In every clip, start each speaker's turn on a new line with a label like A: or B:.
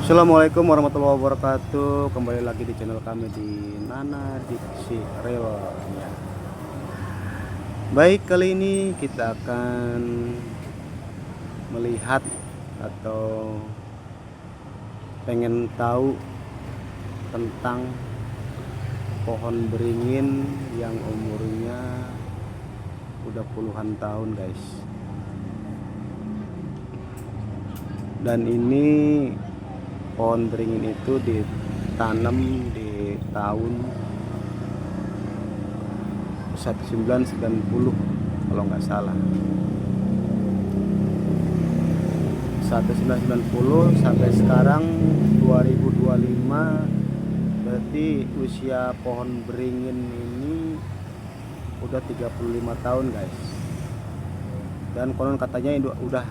A: Assalamualaikum warahmatullahi wabarakatuh. Kembali lagi di channel kami di Nana Diksi Real ya. Baik, kali ini kita akan melihat atau pengen tahu tentang pohon beringin yang umurnya udah puluhan tahun, guys. Dan ini pohon beringin itu ditanam di tahun 1990 kalau nggak salah. 1990 sampai sekarang 2025, berarti usia pohon beringin ini udah 35 tahun, guys. Dan konon katanya itu udah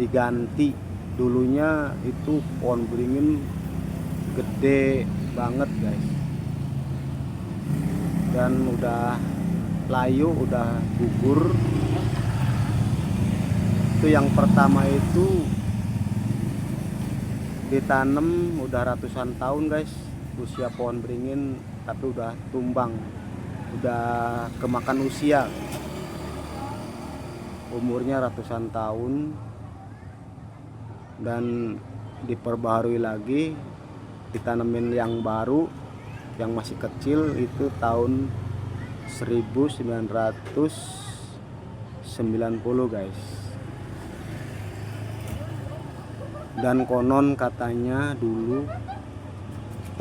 A: diganti. Dulunya itu pohon beringin gede banget, guys, dan udah layu, udah gugur. Itu yang pertama itu ditanam udah ratusan tahun, guys, usia pohon beringin, tapi udah tumbang, udah kemakan usia, umurnya ratusan tahun. Dan diperbaharui lagi, ditanemin yang baru yang masih kecil itu tahun 1990, guys. Dan konon katanya dulu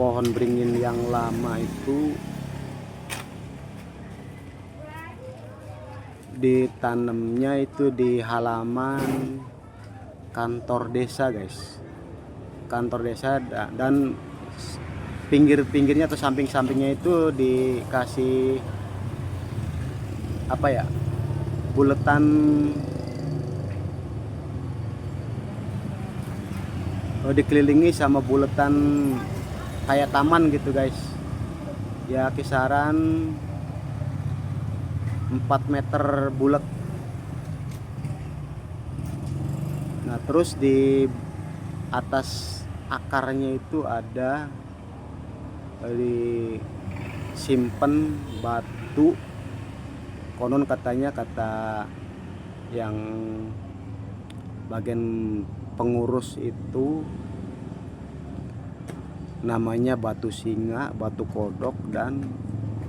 A: pohon beringin yang lama itu ditanamnya itu di halaman kantor desa, guys, kantor desa. Dan pinggir-pinggirnya atau samping-sampingnya itu dikasih apa ya, buletan, dikelilingi sama buletan kayak taman gitu, guys, ya, kisaran 4 meter bulat. Nah, terus di atas akarnya itu ada disimpan batu. Konon katanya, kata yang bagian pengurus itu, namanya batu singa, batu kodok, dan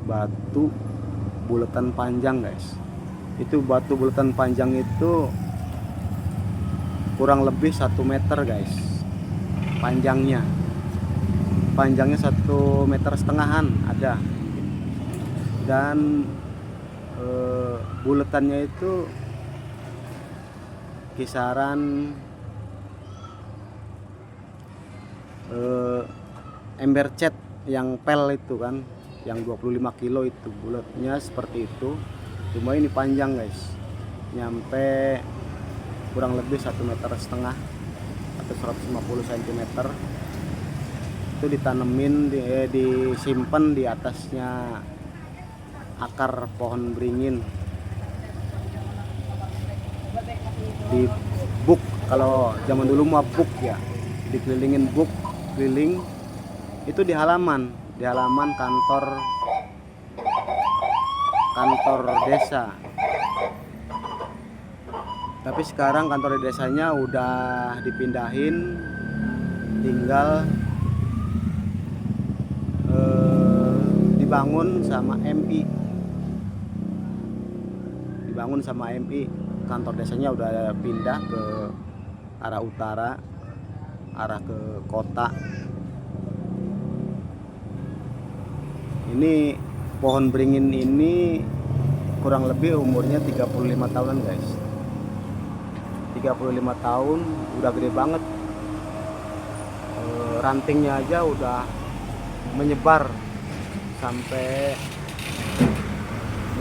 A: batu bulatan panjang, guys. Itu batu bulatan panjang itu kurang lebih 1 meter, guys, panjangnya 1,5 meter ada. Dan buletannya itu kisaran ember cat yang pel itu kan, yang 25 kilo itu bulatnya seperti itu. Cuma ini panjang, guys, nyampe kurang lebih 1,5 meter atau 150 cm. Itu ditanemin, disimpan di atasnya akar pohon beringin, di buk. Kalau zaman dulu mah buk ya, dikelilingin buk keliling. Itu di halaman kantor desa. Tapi sekarang kantor desanya udah dipindahin, tinggal dibangun sama MI. Kantor desanya udah pindah ke arah utara, arah ke kota. Ini pohon beringin ini kurang lebih umurnya 35 tahunan, guys. 35 tahun, udah gede banget. Rantingnya aja udah menyebar sampai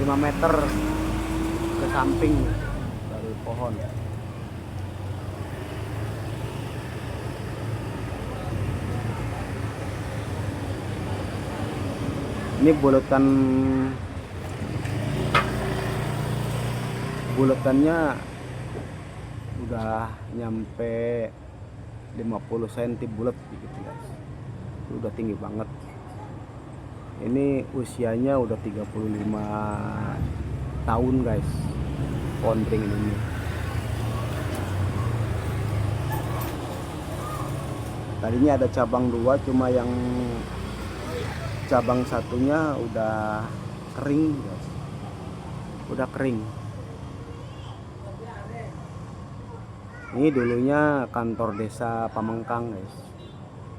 A: 5 meter ke samping dari pohon. Ini buletannya udah nyampe 50 cm bulat gitu guys. Itu udah tinggi banget. Ini usianya udah 35 tahun guys, pohon beringin ini. Tadinya ada cabang 2, cuma yang cabang satunya udah kering guys, udah kering. Ini dulunya kantor desa Pamengkang guys,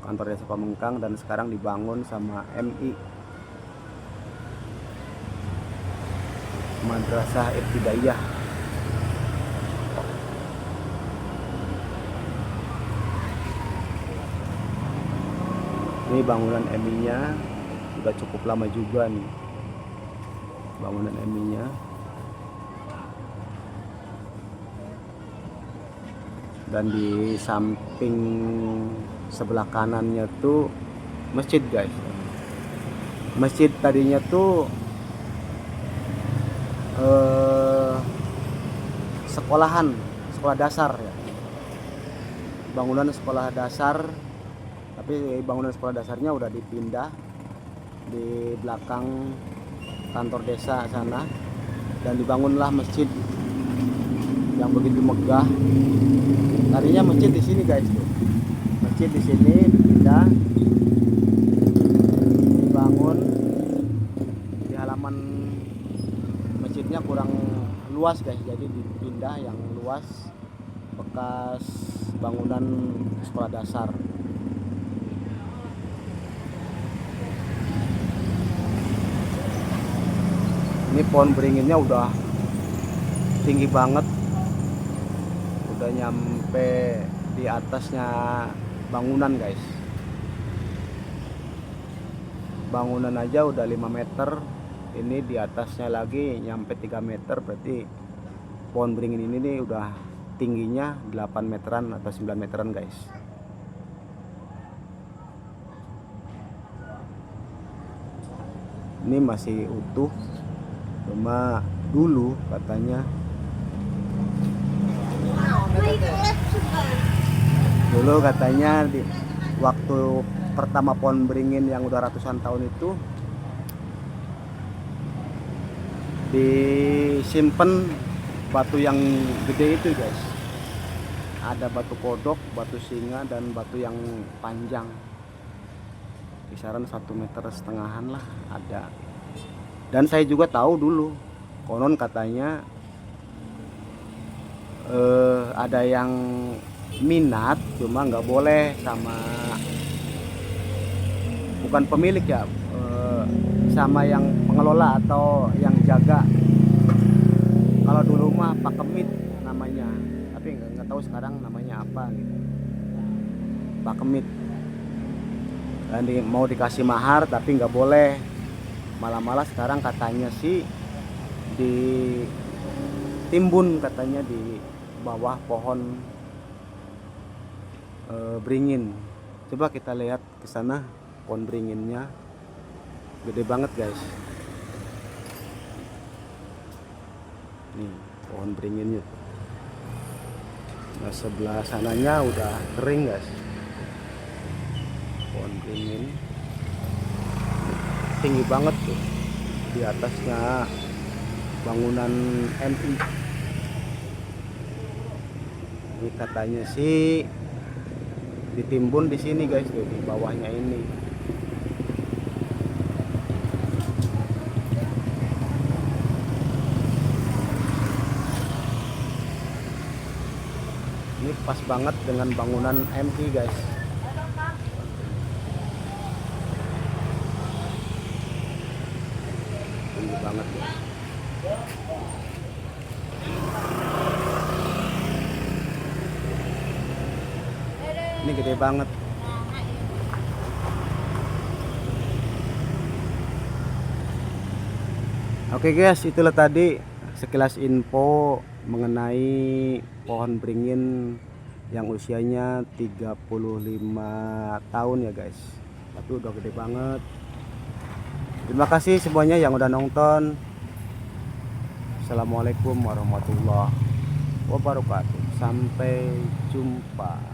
A: kantor desa Pamengkang, dan sekarang dibangun sama MI, Madrasah Ibtidaiyah. Ini bangunan MI-nya udah cukup lama juga nih, bangunan MI-nya. Dan di samping sebelah kanannya tuh masjid guys. Masjid tadinya tuh sekolah dasar ya, bangunan sekolah dasar. Tapi bangunan sekolah dasarnya udah dipindah di belakang kantor desa sana, dan dibangunlah masjid yang begitu megah. Tadinya masjid di sini guys tuh. Masjid di sini dipindah, dibangun di halaman masjidnya kurang luas guys, jadi dipindah yang luas, bekas bangunan sekolah dasar. Ini pohon beringinnya udah tinggi banget, udah nyampe di atasnya bangunan guys. Bangunan aja udah 5 meter, ini di atasnya lagi nyampe 3 meter. Berarti pohon beringin ini nih udah tingginya 8 meteran atau 9 meteran guys. Ini masih utuh, cuma dulu katanya di waktu pertama pohon beringin yang udah ratusan tahun itu disimpan batu yang gede itu guys. Ada batu kodok, batu singa, dan batu yang panjang, kisaran 1,5 meter lah ada. Dan saya juga tahu dulu, konon katanya ada yang minat, cuma nggak boleh sama, bukan pemilik ya, sama yang pengelola atau yang jaga. Kalau dulu mah pakemit namanya, tapi nggak tahu sekarang namanya apa gitu. Pakemit. Dan mau dikasih mahar tapi nggak boleh. Malah sekarang katanya sih ditimbun katanya di bawah pohon beringin. Coba kita lihat ke sana, pohon beringinnya gede banget guys. Nih pohon beringinnya. Nah sebelah sananya udah kering guys, pohon beringin tinggi banget tuh, di atasnya bangunan MI. Ini katanya sih ditimbun di sini guys tuh, di bawahnya ini. Ini pas banget dengan bangunan MI guys. Tinggi banget guys. Ini gede banget. Oke guys, itulah tadi sekilas info mengenai pohon beringin yang usianya 35 tahun ya guys. Tapi udah gede banget. Terima kasih semuanya yang udah nonton. Assalamualaikum warahmatullahi wabarakatuh. Sampai jumpa.